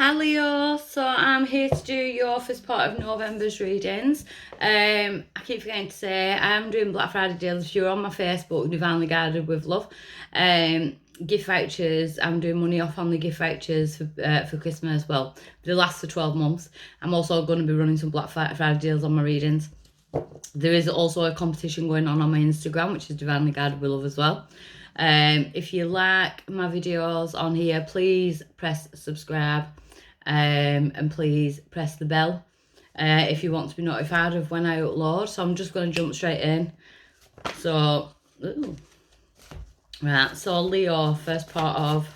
Hi Leo, so I'm here to do your first part of November's readings. I keep forgetting to say I'm doing Black Friday deals. If you're on my Facebook, Divinely Guided with Love, gift vouchers. I'm doing money off on the gift vouchers for Christmas. Well, they last for 12 months. I'm also going to be running some Black Friday deals on my readings. There is also a competition going on my Instagram, which is Divinely Guided with Love as well. If you like my videos on here, please press subscribe. And please press the bell if you want to be notified of when I upload. So I'm just going to jump straight in. So, right, so Leo, first part of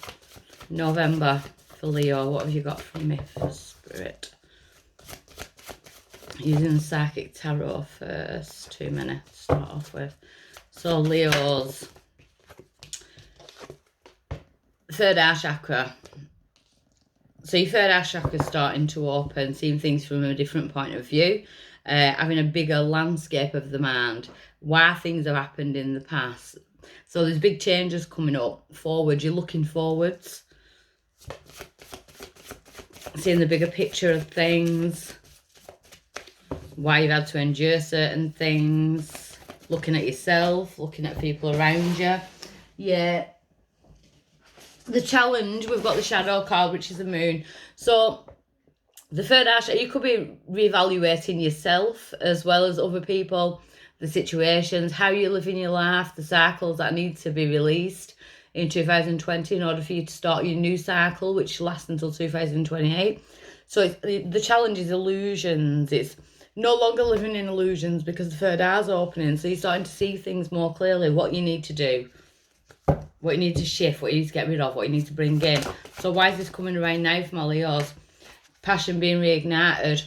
November for Leo. What have you got from me for Spirit? Using Psychic Tarot first, 2 minutes to start off with. So Leo's third eye chakra. So your third eye chakra is starting to open, seeing things from a different point of view, having a bigger landscape of the mind, why things have happened in the past. So there's big changes coming up forward. You're looking forwards, seeing the bigger picture of things, why you've had to endure certain things, looking at yourself, looking at people around you. Yeah. The challenge, we've got the shadow card, which is the moon. So the third eye, you could be reevaluating yourself as well as other people, the situations, how you live in your life, the cycles that need to be released in 2020 in order for you to start your new cycle, which lasts until 2028. So the challenge is illusions. It's no longer living in illusions because the third eye's opening. So you're starting to see things more clearly, what you need to do, what you need to shift, what you need to get rid of, what you need to bring in. So why is this coming around now for my Leos? Passion being reignited.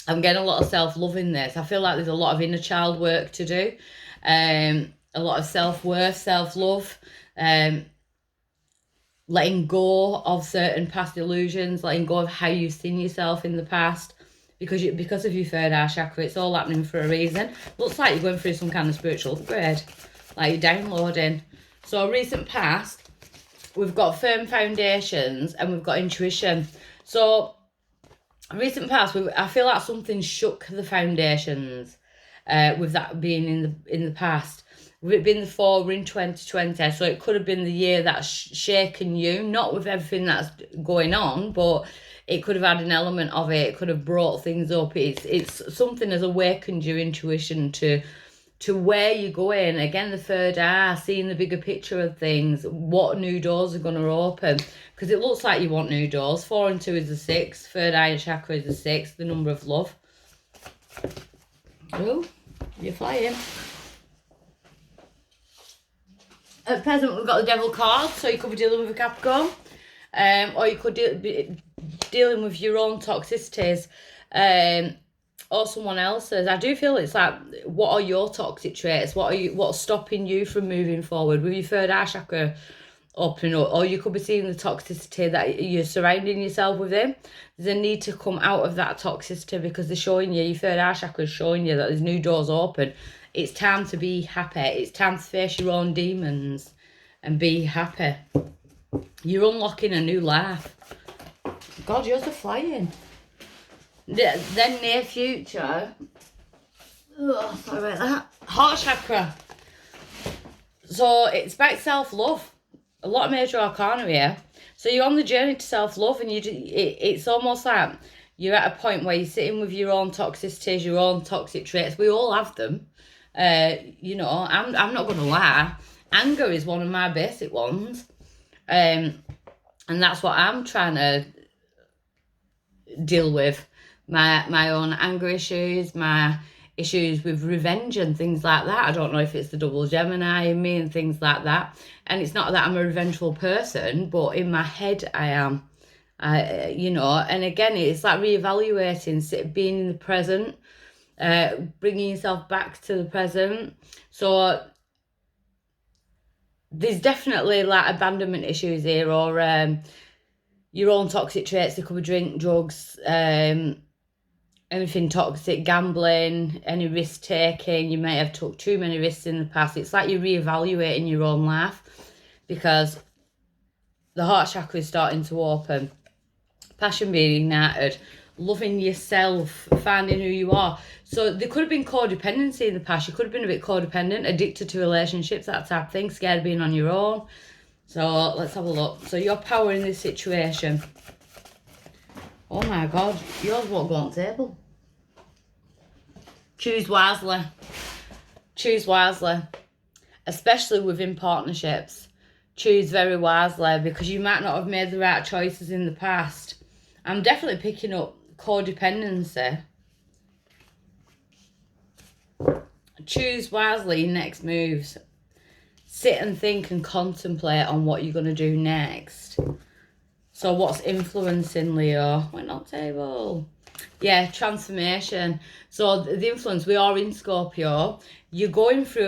I'm getting a lot of self-love in this. I feel like there's a lot of inner child work to do. A lot of self-worth, self-love. Letting go of certain past illusions. Letting go of how you've seen yourself in the past. Because of your third eye chakra, it's all happening for a reason. Looks like you're going through some kind of spiritual upgrade. Like you're downloading. So recent past, we've got firm foundations and we've got intuition. So recent past, I feel like something shook the foundations with that being in the past. With it being the 4, we're in 2020, so it could have been the year that's shaken you, not with everything that's going on, but it could have had an element of it. It could have brought things up. It's something has awakened your intuition to where you're going. Again, the third eye, seeing the bigger picture of things, what new doors are going to open, because it looks like you want new doors. 4 and 2 is the 6, third eye chakra is the 6, the number of love. Oh, you're flying. At present, we've got the devil card, so you could be dealing with a Capricorn, or you could be dealing with your own toxicities, or someone else's. I do feel it's like, what are your toxic traits? What's stopping you from moving forward with your third eye chakra opening up? Or you could be seeing the toxicity that you're surrounding yourself with. There's a need to come out of that toxicity because they're showing you, your third eye chakra is showing you that there's new doors open. It's time to be happy. It's time to face your own demons and be happy. You're unlocking a new life. God, you're so flying. Then near future, sorry about that, heart chakra. So it's about self-love. A lot of major arcana here. So you're on the journey to self-love, and it's almost like you're at a point where you're sitting with your own toxicities, your own toxic traits. We all have them. You know, I'm not going to lie. Anger is one of my basic ones. And that's what I'm trying to deal with. My own anger issues, my issues with revenge and things like that. I don't know if it's the double Gemini in me and things like that. And it's not that I'm a revengeful person, but in my head I am. You know, and again, it's like reevaluating, being in the present, bringing yourself back to the present. So there's definitely like abandonment issues here, or your own toxic traits. They could be drink, drugs, anything toxic, gambling, any risk taking. You may have took too many risks in the past. It's like you're reevaluating your own life because the heart chakra is starting to open. Passion being ignited. Loving yourself, finding who you are. So there could have been codependency in the past. You could have been a bit codependent, addicted to relationships, that type of thing, scared of being on your own. So let's have a look. So your power in this situation. Oh my God, yours won't go on the table. Choose wisely. Choose wisely. Especially within partnerships. Choose very wisely, because you might not have made the right choices in the past. I'm definitely picking up codependency. Choose wisely your next moves. Sit and think and contemplate on what you're going to do next. So what's influencing Leo? Went on table. Yeah, transformation. So the influence, we are in Scorpio. You're going through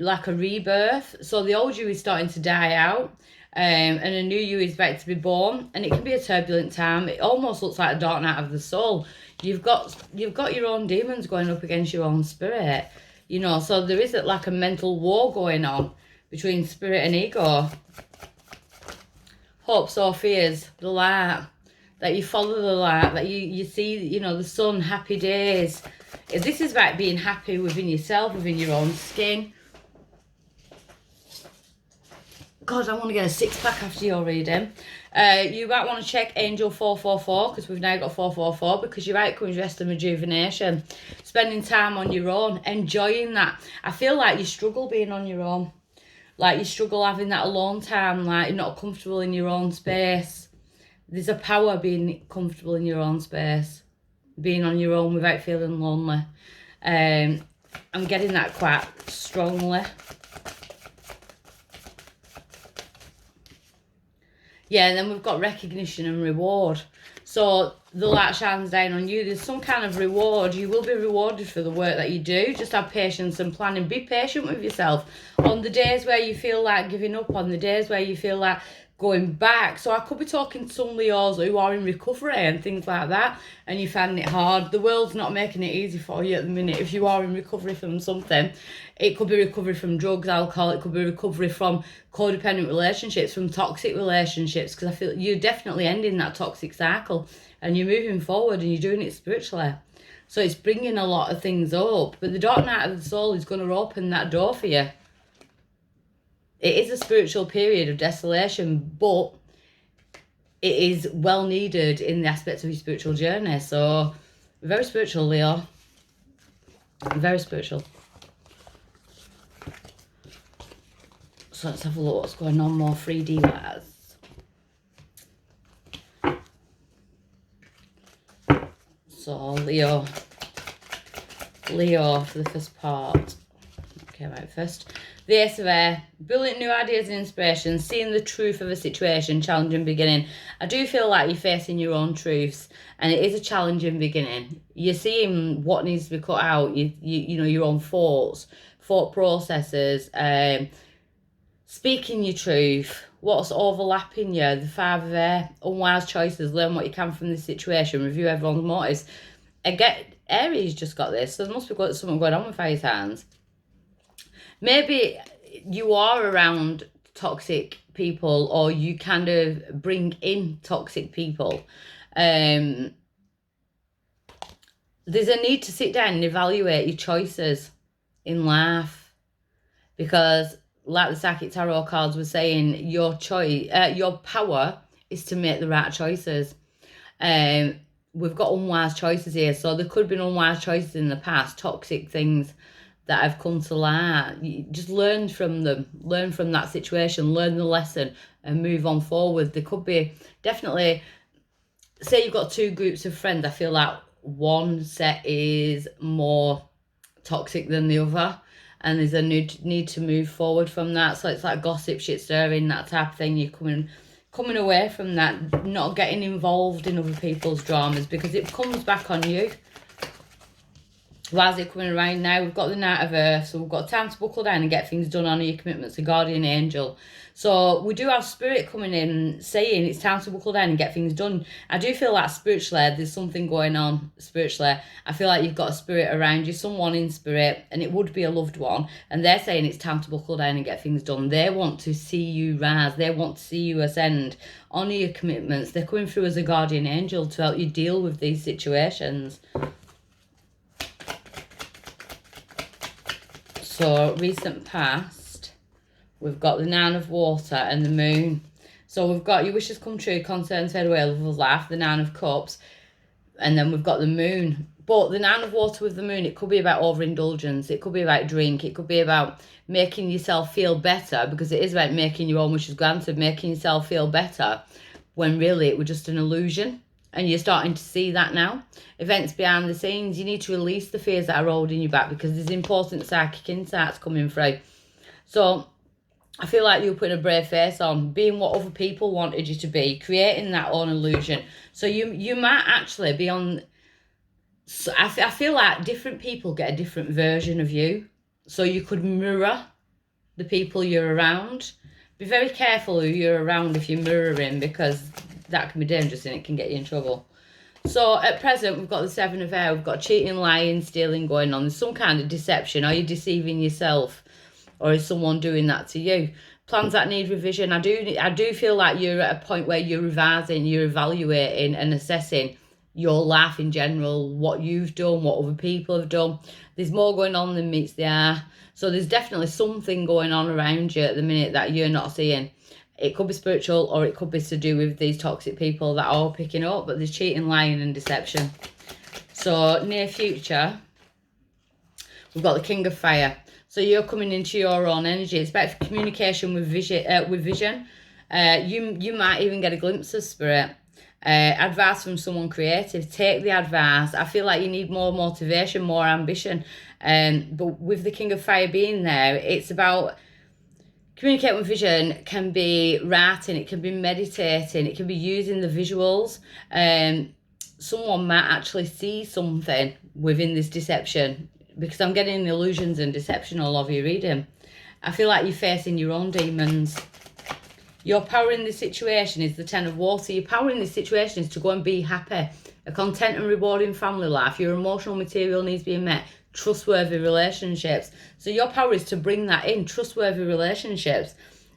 like a rebirth. So the old you is starting to die out. And a new you is about to be born, and it can be a turbulent time. It almost looks like a dark night of the soul. You've got your own demons going up against your own spirit, you know. So there is like a mental war going on between spirit and ego. Hopes or fears, the light, that you follow the light, that you see, you know, the sun, happy days. This is about being happy within yourself, within your own skin. God, I want to get a 6-pack after your reading. You might want to check Angel 444, because we've now got 444, because your outcomes rest and rejuvenation. Spending time on your own, enjoying that. I feel like you struggle being on your own. Like you struggle having that alone time, like you're not comfortable in your own space. There's a power being comfortable in your own space. Being on your own without feeling lonely. I'm getting that quite strongly. Yeah, and then we've got recognition and reward. So the light shines down on you. There's some kind of reward. You will be rewarded for the work that you do. Just have patience and planning. Be patient with yourself. On the days where you feel like giving up, on the days where you feel like going back. So I could be talking to some Leos who are in recovery and things like that, and you find it hard. The world's not making it easy for you at the minute. If you are in recovery from something, it could be recovery from drugs, alcohol, it could be recovery from codependent relationships, from toxic relationships, because I feel you're definitely ending that toxic cycle and you're moving forward and you're doing it spiritually. So it's bringing a lot of things up, but the dark night of the soul is going to open that door for you. It is a spiritual period of desolation, but it is well needed in the aspects of your spiritual journey. So, very spiritual, Leo. Very spiritual. So let's have a look what's going on more 3D wise. So, Leo for the first part. Okay, right, first. The Ace of Air, brilliant new ideas and inspiration, seeing the truth of a situation, challenging beginning. I do feel like you're facing your own truths, and it is a challenging beginning. You're seeing what needs to be cut out, you know, your own thought processes, speaking your truth, what's overlapping you, the 5 of Air, unwise choices, learn what you can from this situation, review everyone's motives. Aries just got this, so there must be something going on with fire signs. Maybe you are around toxic people, or you kind of bring in toxic people. There's a need to sit down and evaluate your choices in life, because like the Psychic Tarot cards were saying, your power is to make the right choices. We've got unwise choices here, so there could have been unwise choices in the past, toxic things that have come to light. You just learn from them, learn from that situation, learn the lesson and move on forward. There could be definitely, say you've got 2 groups of friends, I feel like one set is more toxic than the other, and there's a need to move forward from that. So it's like gossip, shit stirring, that type of thing. You're coming away from that, not getting involved in other people's dramas, because it comes back on you. Why is it coming around now? We've got the Knight of Earth, so we've got time to buckle down and get things done, honour your commitments, the guardian angel. So we do have spirit coming in saying it's time to buckle down and get things done. I do feel like spiritually there's something going on spiritually. I feel like you've got a spirit around you, someone in spirit, and it would be a loved one, and they're saying it's time to buckle down and get things done. They want to see you rise. They want to see you ascend. Honour your commitments. They're coming through as a guardian angel to help you deal with these situations. So, recent past, we've got the Nine of Water and the Moon. So, we've got your wishes come true, concerns fade away, love of life, the Nine of Cups, and then we've got the Moon. But the Nine of Water with the Moon, it could be about overindulgence, it could be about drink, it could be about making yourself feel better, because it is about making your own wishes granted, making yourself feel better, when really it was just an illusion. And you're starting to see that now. Events behind the scenes. You need to release the fears that are holding you back, because there's important psychic insights coming through. So I feel like you're putting a brave face on, being what other people wanted you to be, creating that own illusion. So you might actually be on... So I feel like different people get a different version of you. So you could mirror the people you're around. Be very careful who you're around if you're mirroring, because that can be dangerous and it can get you in trouble. So at present, we've got the Seven of Air. We've got cheating, lying, stealing going on. There's some kind of deception. Are you deceiving yourself, or is someone doing that to you? Plans that need revision. I do feel like you're at a point where you're revising, you're evaluating and assessing your life in general, what you've done, what other people have done. There's more going on than meets the eye. So there's definitely something going on around you at the minute that you're not seeing. It could be spiritual, or it could be to do with these toxic people that are picking up, but there's cheating, lying and deception. So near future, we've got the King of Fire. So you're coming into your own energy. It's about communication with vision. You might even get a glimpse of spirit. Advice from someone creative. Take the advice. I feel like you need more motivation, more ambition. But with the King of Fire being there, it's about... Communicate with vision can be writing, it can be meditating, it can be using the visuals. Someone might actually see something within this deception, because I'm getting illusions and deception all over your reading. I feel like you're facing your own demons. Your power in this situation is the Ten of Water. Your power in this situation is to go and be happy. A content and rewarding family life. Your emotional material needs being met. Trustworthy relationships. So your power is to bring that in, trustworthy relationships.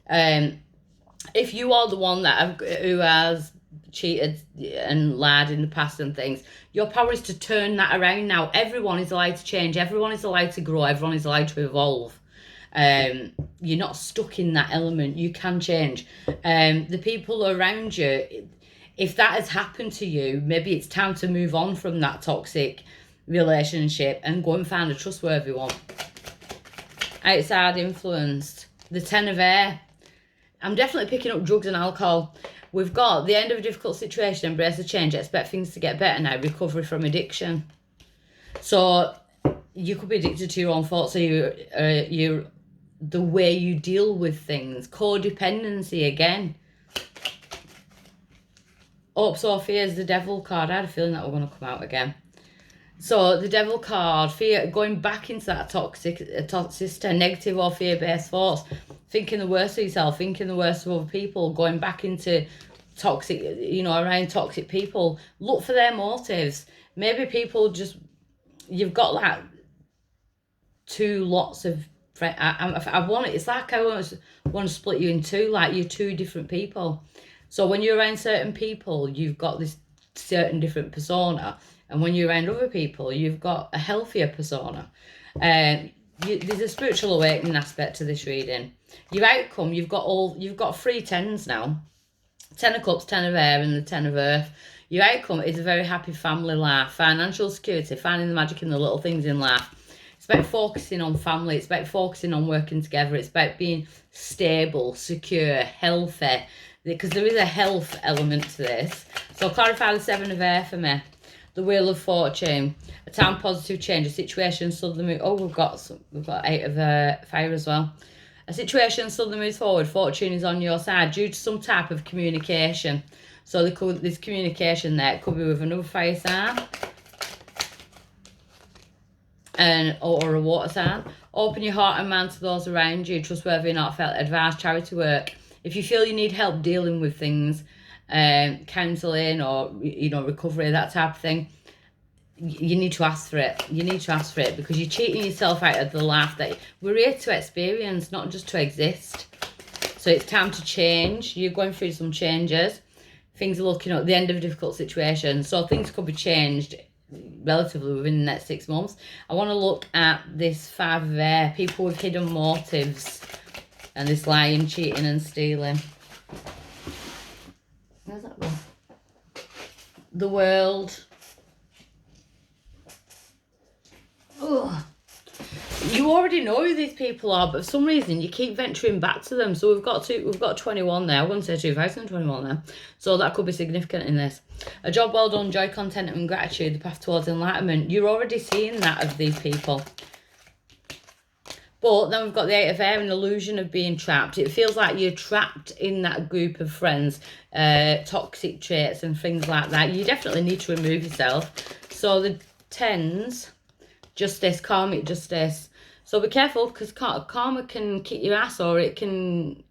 If you are the one who has cheated and lied in the past and things, your power is to turn that around now. Everyone is allowed to change, everyone is allowed to grow, everyone is allowed to evolve. You're not stuck in that element, you can change. The people around you, if that has happened to you, maybe it's time to move on from that toxic relationship and go and find a trustworthy one. Outside influenced, the Ten of Air. I'm definitely picking up drugs and alcohol. We've got the end of a difficult situation, embrace the change, expect things to get better now, recovery from addiction. So you could be addicted to your own thoughts, so you're the way you deal with things. Codependency again. Hopes or fears, the Devil card. I had a feeling that we're going to come out again. So the Devil card, fear, going back into that toxicity, negative or fear-based thoughts, thinking the worst of yourself, thinking the worst of other people, going back into toxic, around toxic people. Look for their motives. Maybe people just, you've got like two lots of friends. It's like I want to split you in two, like you're two different people. So when you're around certain people, you've got this certain different persona. And when you're around other people, you've got a healthier persona. There's a spiritual awakening aspect to this reading. Your outcome, you've got 3 tens now. 10 of Cups, 10 of Air, and the 10 of Earth. Your outcome is a very happy family life, financial security, finding the magic in the little things in life. It's about focusing on family. It's about focusing on working together. It's about being stable, secure, healthy, because there is a health element to this. So clarify the 7 of Air for me. The Wheel of Fortune, a time positive change, a situation suddenly move. Oh, we've got 8 of Fire as well. A situation suddenly moves forward. Fortune is on your side due to some type of communication. So there's communication there. It could be with another fire sign. or a water sign. Open your heart and mind to those around you. Trustworthy and heartfelt advice, charity work. If you feel you need help dealing with things, counselling or, you know, recovery, that type of thing, you need to ask for it. You need to ask for it, because you're cheating yourself out of the life that we're here to experience, not just to exist. So it's time to change. You're going through some changes. Things are looking at the end of a difficult situation. So things could be changed relatively within the next 6 months. I want to look at this 5 of air, people with hidden motives, and this lying, cheating and stealing. Where's that one? The world. Oh, you already know who these people are, but for some reason you keep venturing back to them. So we've got 21 there. I wouldn't say 2021 there. So that could be significant in this. A job well done, joy, content and gratitude, the path towards enlightenment. You're already seeing that of these people. But then we've got the 8 of air, an illusion of being trapped. It feels like you're trapped in that group of friends, toxic traits and things like that. You definitely need to remove yourself. So the 10s, justice, karmic justice. So be careful, because karma can kick your ass, or it can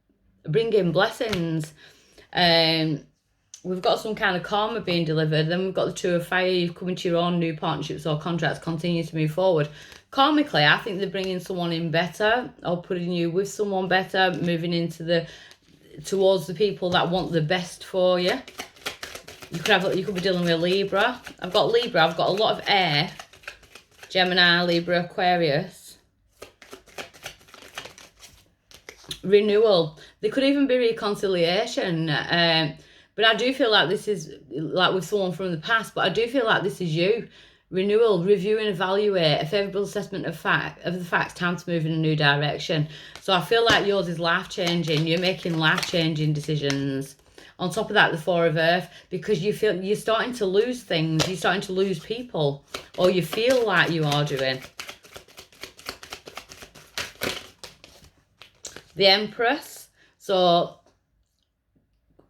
bring in blessings. We've got some kind of karma being delivered. Then we've got the 2 of fire. You've come into your own new partnerships or contracts, continue to move forward. Karmically, I think they're bringing someone in better, or putting you with someone better, moving into towards the people that want the best for you. You could be dealing with a Libra. I've got Libra. I've got a lot of air. Gemini, Libra, Aquarius. Renewal. There could even be reconciliation. But I do feel like this is like with someone from the past, but I do feel like this is you. Renewal, review and evaluate, a favourable assessment of the facts, time to move in a new direction. So I feel like yours is life-changing. You're making life-changing decisions. On top of that, the 4 of earth, because you feel you're starting to lose things. You're starting to lose people, or you feel like you are doing. The Empress. So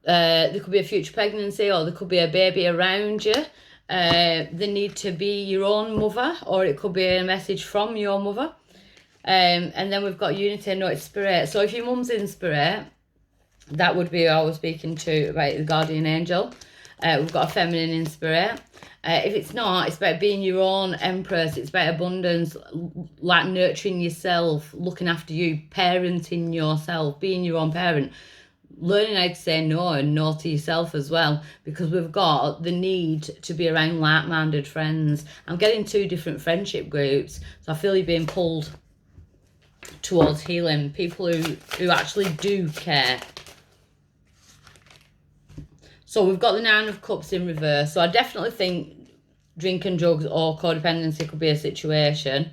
there could be a future pregnancy, or there could be a baby around you. They need to be your own mother, or it could be a message from your mother. And then we've got unity and notice spirit. So if your mum's in spirit, that would be who I was speaking to about the guardian angel. We've got a feminine in spirit. If it's not, it's about being your own empress. It's about abundance, like nurturing yourself, looking after you, parenting yourself, being your own parent, learning how to say no and no to yourself as well, because we've got the need to be around like-minded friends. I'm getting 2 different friendship groups, so I feel you're being pulled towards healing, people who actually do care. So we've got the 9 of cups in reverse. So I definitely think drink and drugs or codependency could be a situation.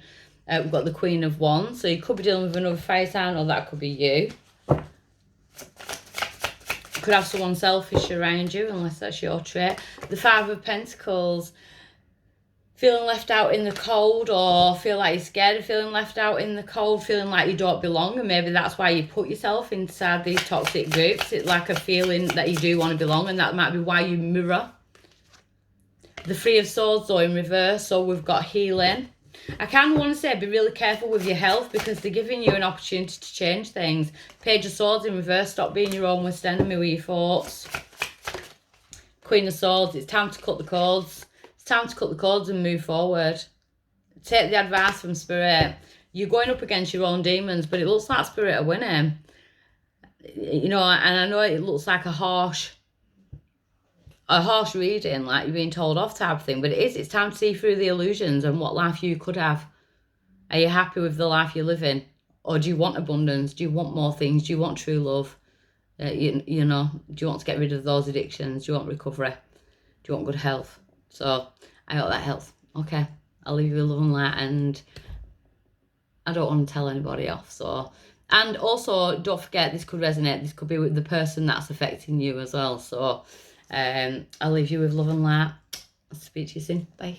We've got the Queen of Wands. So you could be dealing with another fire sign, or that could be you. You could have someone selfish around you, unless that's your trait. The 5 of Pentacles. Feeling left out in the cold, or feel like you're scared of feeling left out in the cold, feeling like you don't belong, and maybe that's why you put yourself inside these toxic groups. It's like a feeling that you do want to belong, and that might be why you mirror. The 3 of Swords, though, in reverse. So we've got healing. I kind of want to say be really careful with your health, because they're giving you an opportunity to change things. Page of Swords in reverse. Stop being your own worst enemy with your thoughts. Queen of Swords. It's time to cut the cords. It's time to cut the cords and move forward. Take the advice from Spirit. You're going up against your own demons, but it looks like Spirit are winning. You know, and I know it looks like a harsh reading, like you're being told off type of thing, but it's time to see through the illusions and what life you could have. Are you happy with the life you're living? Or do you want abundance? Do you want more things? Do you want true love? You know, do you want to get rid of those addictions? Do you want recovery? Do you want good health? So I hope that helps. Okay, I'll leave you with love and light, and I don't want to tell anybody off. So, and also don't forget, this could resonate. This could be with the person that's affecting you as well. So I'll leave you with love and light. I'll speak to you soon. Bye.